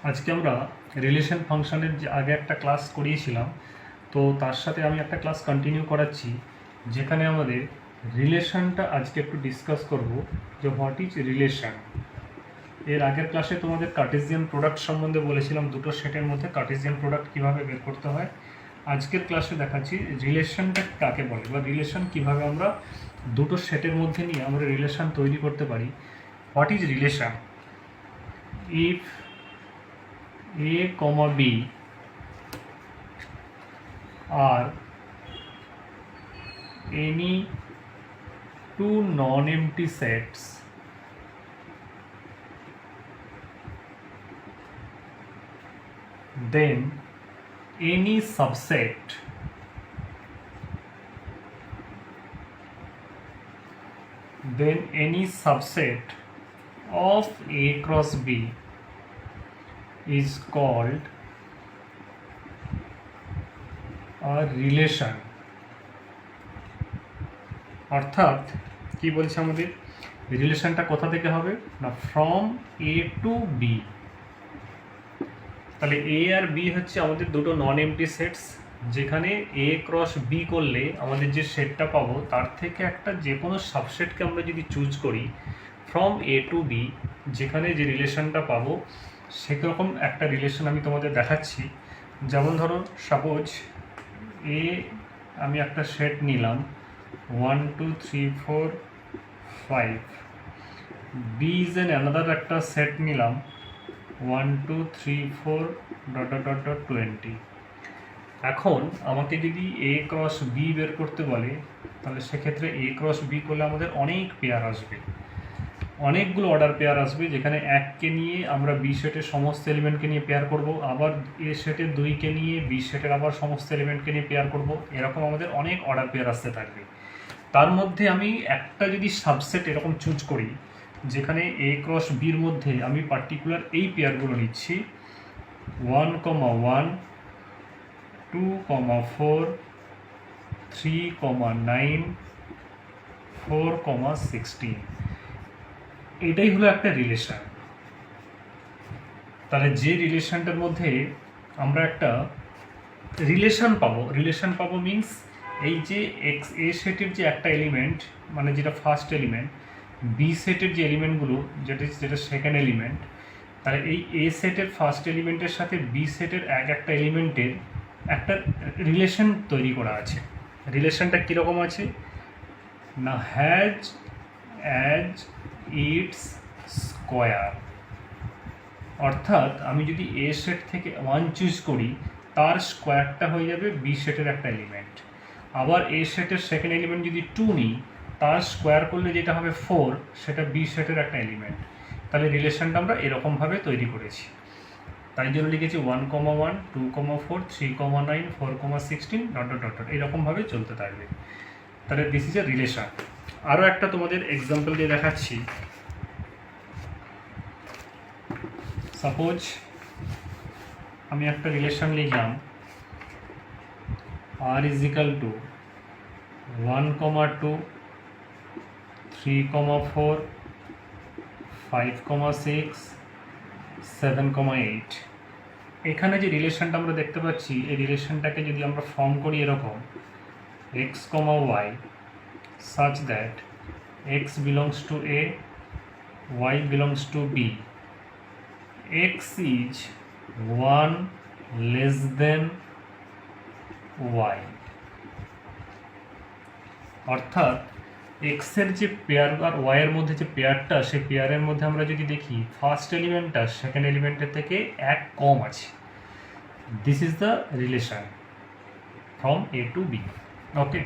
আজকে আমরা রিলেশন ফাংশনের যে আগে একটা ক্লাস করিয়েছিলাম, তো তার সাথে আমি একটা ক্লাস কন্টিনিউ করাচ্ছি, যেখানে আমাদের রিলেশনটা আজকে একটু ডিসকাস করব যে হোয়াট ইজ রিলেশন। এর আগের ক্লাসে তোমাদের কার্টেসিয়ান প্রোডাক্ট সম্বন্ধে বলেছিলাম, দুটো সেটের মধ্যে কার্টেসিয়ান প্রোডাক্ট কীভাবে বের করতে হয়। আজকের ক্লাসে দেখাচ্ছি রিলেশনটা কাকে বলে, বা রিলেশন কীভাবে আমরা দুটো সেটের মধ্যে নিয়ে আমরা রিলেশন তৈরি করতে পারি। What is relation? If A, B are any two non-empty sets, then any subset of A cross B is called a relation. অর্থাৎ কি বলছে আমাদের, রিলেশনটা কোথা থেকে হবে না, ফ্রম এ টু বি। তাহলে এ আর বি হচ্ছে আমাদের দুটো নন এমটি সেটস, যেখানে এ ক্রস বি করলে আমাদের যে সেটটা পাবো তার থেকে একটা যে কোনো সাবসেটকে আমরা যদি চুজ করি ফ্রম এ টু বি, যেখানে যে রিলেশনটা পাবো সেরকম একটা রিলেশন আমি তোমাদের দেখাচ্ছি। যেমন ধরো সাপোজ এ আমি একটা সেট নিলাম 1 2 3 4 5, বি ইজ এন অ্যানাদার একটা সেট নিলাম 1 2 3 4 ... 20। এখন আমাকে যদি এ ক্রস বি বের করতে বলে, তাহলে সেক্ষেত্রে এ ক্রস বি করলে আমাদের অনেক পেয়ার আসবে, অনেকগুলো অর্ডার পেয়ার আসবে, যেখানে এককে নিয়ে আমরা বি সেটের সমস্ত এলিমেন্টকে নিয়ে পেয়ার করব, আবার এ সেটের দুইকে নিয়ে বি সেটের আবার সমস্ত এলিমেন্টকে নিয়ে পেয়ার করব। এরকম আমাদের অনেক অর্ডার পেয়ার আসতে থাকবে। তার মধ্যে আমি একটা যদি সাবসেট এরকম চুজ করি, যেখানে এ ক্রস বির মধ্যে আমি পার্টিকুলার এই পেয়ারগুলো নিচ্ছি 1, 1, 2, 4, 3, 9, 4, 16, এটাই হলো একটা রিলেশন। তাহলে যে রিলেশনটার মধ্যে আমরা একটা রিলেশন পাবো মিন্স এই যে এক্স এ সেটের যে একটা এলিমেন্ট, মানে যেটা ফার্স্ট এলিমেন্ট, বি সেটের যে এলিমেন্টগুলো যেটা সেকেন্ড এলিমেন্ট, তাহলে এই এ সেটের ফার্স্ট এলিমেন্টের সাথে বি সেটের একটা এলিমেন্টের একটা রিলেশন তৈরি করা আছে। রিলেশনটা কীরকম আছে না, হ্যাজ অ্যাজ ইটস স্কোয়ার। অর্থাৎ আমি যদি এ সেট থেকে 1 চুজ করি, তার স্কোয়ারটা হয়ে যাবে বি সেটের একটা এলিমেন্ট। আবার এ সেটের সেকেন্ড এলিমেন্ট যদি 2 নিই, তার স্কোয়ার করলে যেটা হবে 4, সেটা বি সেটের একটা এলিমেন্ট। তাহলে রিলেশনটা আমরা এরকমভাবে তৈরি করেছি। তাই জন্য লিখেছি 1, 1, 2, 4, 3, 9, 4, 16 ... এরকমভাবে চলতে থাকবে। তাহলে দিস ইজ এ রিলেশন। আরও একটা তোমাদের এক্সাম্পল দিয়ে দেখাচ্ছি। সাপোজ আমি একটা রিলেশন লিখলাম r is equal to 1, 2, 3, 4, 5, 6, 7, 8। এখানে যে রিলেশনটা আমরা দেখতে পাচ্ছি, এই রিলেশনটাকে যদি আমরা ফর্ম করি এরকম x, y such that x belongs to a, y belongs to b, x is 1 less than y, অর্থাৎ এক্স এর যে পেয়ার আর ওয়াই এর মধ্যে যে পেয়ারটা, সেই পেয়ারের মধ্যে আমরা যদি দেখি ফার্স্ট এলিমেন্টটা সেকেন্ড এলিমেন্টের থেকে এক কম আছে। This is the relation from A to B. Okay.